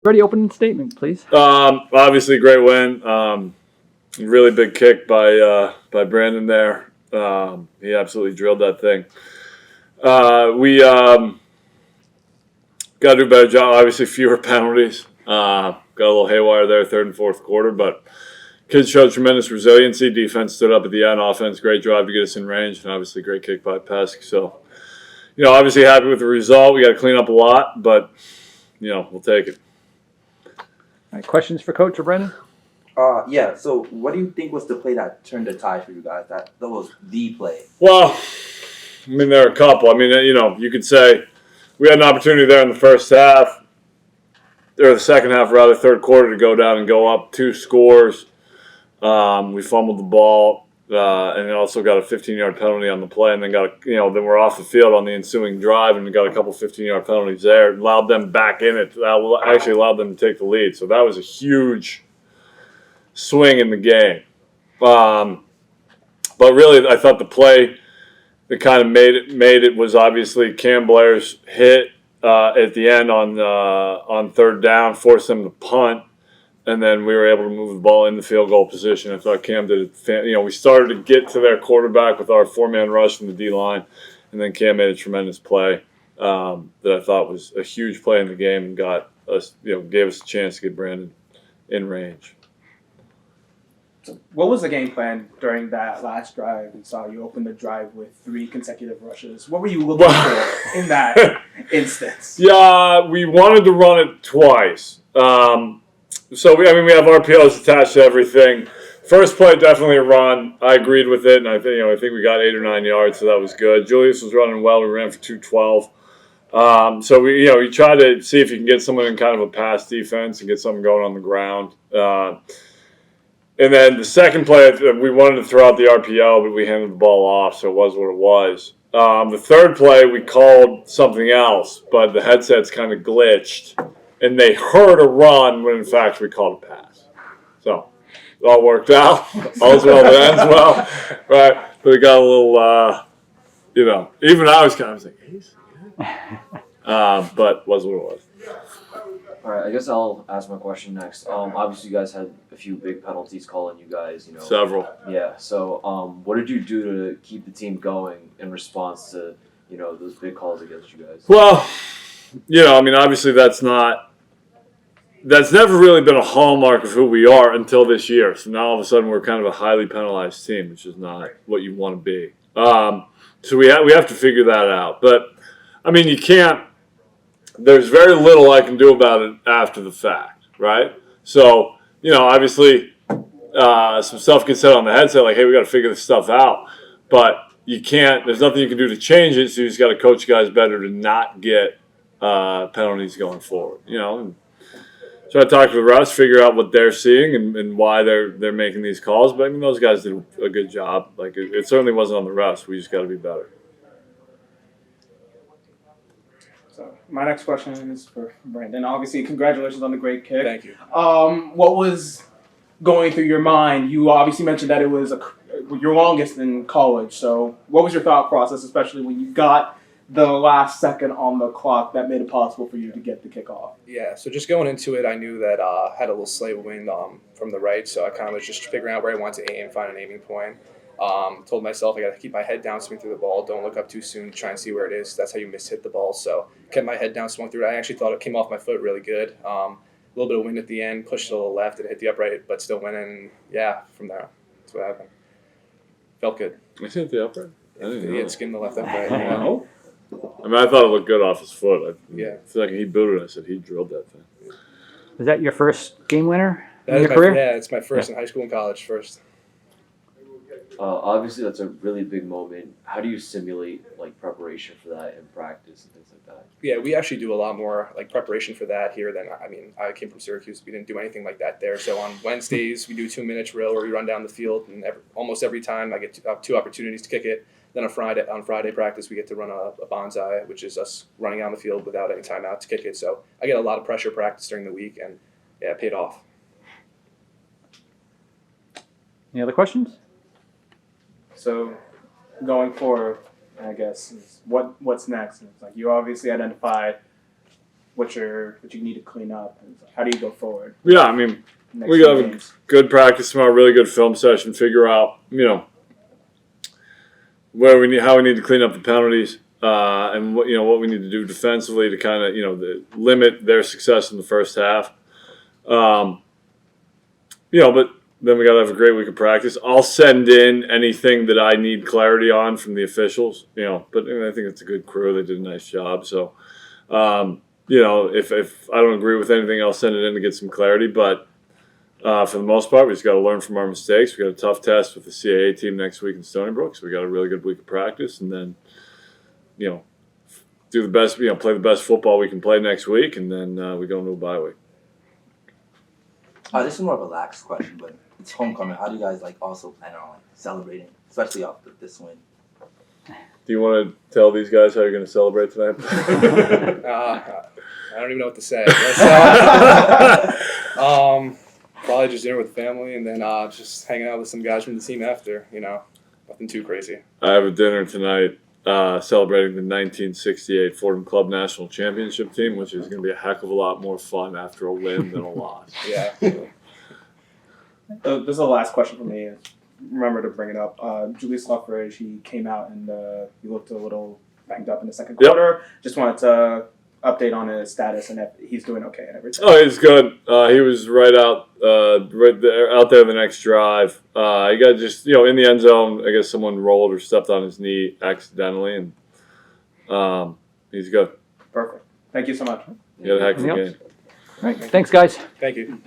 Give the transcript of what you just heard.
Ready, opening statement, please. Obviously, great win. Really big kick by Brandon there. He absolutely drilled that thing. We got to do a better job. Obviously, fewer penalties. Got a little haywire there, third and fourth quarter, but kids showed tremendous resiliency. Defense stood up at the end. Offense, great drive to get us in range, and obviously great kick by Pesk. So, obviously happy with the result. We got to clean up a lot, but we'll take it. All right, questions for Coach or Brandon? Yeah. So, what do you think was the play that turned the tide for you guys? That was the play. Well, there are a couple. You could say we had an opportunity there in the first half, or the second half rather, third quarter, to go down and go up 2 scores. We fumbled the ball, and then also got a 15-yard penalty on the play, and then then we're off the field on the ensuing drive, and we got a couple 15-yard penalties there. It allowed them back in it. That actually allowed them to take the lead. So that was a huge swing in the game. But really, I thought the play that kind of made it was obviously Cam Blair's hit at the end on third down, forced them to punt, and then we were able to move the ball in the field goal position. I thought Cam did it. We started to get to their quarterback with our 4-man rush from the D-line, and then Cam made a tremendous play that I thought was a huge play in the game and got us, gave us a chance to get Brandon in range. What was the game plan during that last drive? We saw you open the drive with 3 consecutive rushes. What were you looking for in that instance? Yeah, we wanted to run it twice. So we have RPOs attached to everything. First play, definitely a run. I agreed with it, and I think we got 8 or 9 yards, so that was good. Julius was running well. We ran for 212. So we tried to see if you can get someone in kind of a pass defense and get something going on the ground. And then the second play, we wanted to throw out the RPO, but we handed the ball off, so it was what it was. The third play, we called something else, but the headsets kind of glitched, and they heard a run when, in fact, we called a pass. So it all worked out. All's well that ends well. Right? But we got a little, even I was like, he's good. But was what it was. All right, I guess I'll ask my question next. Obviously, you guys had a few big penalties calling you guys, Several. Yeah, so what did you do to keep the team going in response to, those big calls against you guys? Well, obviously that's never really been a hallmark of who we are until this year. So now all of a sudden we're kind of a highly penalized team, which is not what you want to be. So we have to figure that out. But, you can't. There's very little I can do about it after the fact, right? So, obviously, some stuff gets said on the headset, like, hey, we got to figure this stuff out. But you can't, there's nothing you can do to change it, so you just got to coach guys better to not get penalties going forward, and try to talk to the refs, figure out what they're seeing and why they're making these calls. But, those guys did a good job. Like, it certainly wasn't on the refs. We just got to be better. So my next question is for Brandon. Obviously, congratulations on the great kick. Thank you. What was going through your mind? You obviously mentioned that it was your longest in college. So what was your thought process, especially when you got the last second on the clock that made it possible for you to get the kickoff? Yeah, so just going into it, I knew that I had a little slave wind from the right, so I kind of was just figuring out where I wanted to aim, find an aiming point. Told myself I got to keep my head down, swing through the ball, don't look up too soon, try and see where it is. That's how you hit the ball. So kept my head down, swung through it. I actually thought it came off my foot really good. A little bit of wind at the end, pushed it a little left, and hit the upright, but still went in. Yeah, from there, that's what happened. Felt good. I hit the upright? I didn't know. He had skinned the left upright. I thought it looked good off his foot. Yeah. I feel like he booted it. I said he drilled that thing. Was that your first game winner in That your is career? Yeah, it's my first in high school and college first. Obviously, that's a really big moment. How do you simulate preparation for that in practice and things like that? Yeah, we actually do a lot more preparation for that here than I came from Syracuse. We didn't do anything like that there. So on Wednesdays we do 2-minute drill where we run down the field, and almost every time I get 2 opportunities to kick it. Then on Friday practice we get to run a bonsai, which is us running on the field without any timeout to kick it. So I get a lot of pressure practice during the week, and yeah, it paid off. Any other questions? So going forward, I guess, what's next? It's like you obviously identified what you need to clean up? And how do you go forward? Yeah, I mean, Next we few got a games? good practice tomorrow, really good film session. Figure out, where we need, how we need to clean up the penalties, and what we need to do defensively to kind of limit their success in the first half. But then we got to have a great week of practice. I'll send in anything that I need clarity on from the officials. But I think it's a good crew. They did a nice job. So, if I don't agree with anything, I'll send it in to get some clarity. But for the most part, we just got to learn from our mistakes. We got a tough test with the CAA team next week in Stony Brook, so we got a really good week of practice, and then, do the best, play the best football we can play next week, and then we go into a bye week. This is more of a lax question, but it's homecoming. How do you guys also plan on celebrating, especially after this win? Do you want to tell these guys how you're going to celebrate tonight? I don't even know what to say. Probably just dinner with family and then just hanging out with some guys from the team after. Nothing too crazy. I have a dinner tonight celebrating the 1968 Fordham Club National Championship team, which is going to be a heck of a lot more fun after a win than a loss. Yeah. This is the last question for me. Remember to bring it up. Julius Luffridge, he came out and he looked a little banged up in the second quarter. Just wanted to update on his status and if he's doing okay and everything. Oh, he's good. He was right out there the next drive. He got just in the end zone. I guess someone rolled or stepped on his knee accidentally, and he's good. Perfect. Thank you so much. He had a heck of a Anything game. All right. Thanks, guys. Thank you.